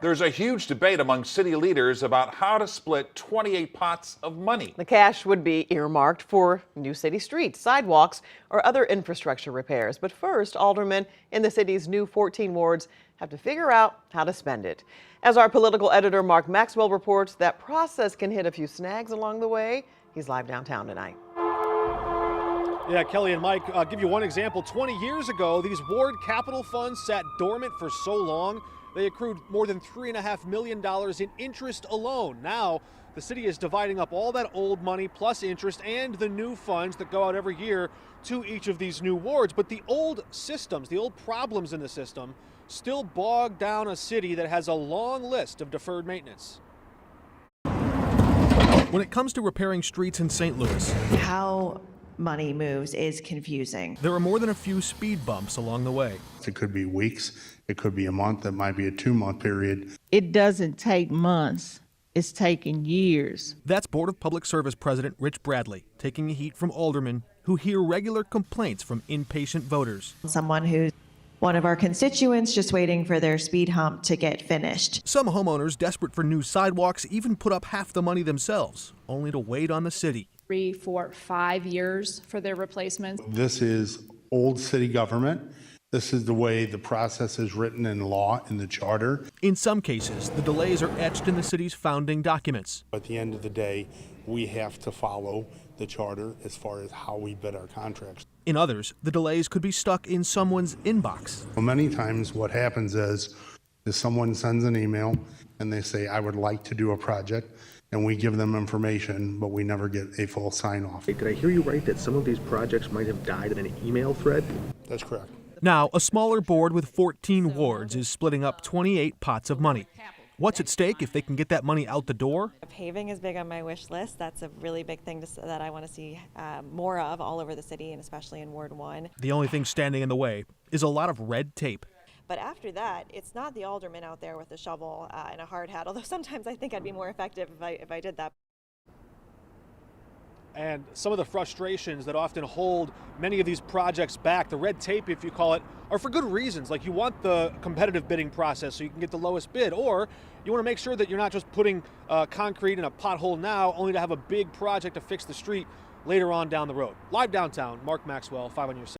There's a huge debate among city leaders about how to split 28 pots of money. The cash would be earmarked for new city streets, sidewalks, or other infrastructure repairs. But first, aldermen in the city's new 14 wards have to figure out how to spend it. As our political editor Mark Maxwell reports, that process can hit a few snags along the way. He's live downtown tonight. Yeah, Kelly and Mike, I'll give you one example. 20 years ago, these ward capital funds sat dormant for so long, they accrued more than $3.5 million in interest alone. Now, the city is dividing up all that old money plus interest and the new funds that go out every year to each of these new wards. But the old systems, the old problems in the system, still bog down a city that has a long list of deferred maintenance. When it comes to repairing streets in St. Louis, how money moves is confusing. There are more than a few speed bumps along the way. It could be weeks, it could be a month, it might be a 2-month period. It doesn't take months, it's taking years. That's Board of Public Service President Rich Bradley taking heat from aldermen who hear regular complaints from impatient voters. Someone who's one of our constituents just waiting for their speed hump to get finished. Some homeowners desperate for new sidewalks even put up half the money themselves, only to wait on the city. 3, 4, 5 years for their replacements. This is old city government. This is the way the process is written in law, in the charter. In some cases, the delays are etched in the city's founding documents. At the end of the day, we have to follow the charter as far as how we bid our contracts. In others, the delays could be stuck in someone's inbox. Well, many times what happens is someone sends an email and they say, I would like to do a project, and we give them information, but we never get a full sign-off. Did I hear you right that some of these projects might have died in an email thread? That's correct. Now, a smaller board with 14 wards is splitting up 28 pots of money. What's at stake if they can get that money out the door? Paving is big on my wish list. That's a really big thing that I want to see more of all over the city, and especially in Ward 1. The only thing standing in the way is a lot of red tape. But after that, it's not the alderman out there with a shovel and a hard hat, although sometimes I think I'd be more effective if I did that. And some of the frustrations that often hold many of these projects back, the red tape, if you call it, are for good reasons. Like you want the competitive bidding process so you can get the lowest bid, or you want to make sure that you're not just putting concrete in a pothole now only to have a big project to fix the street later on down the road. Live downtown, Mark Maxwell, 5 on your 6.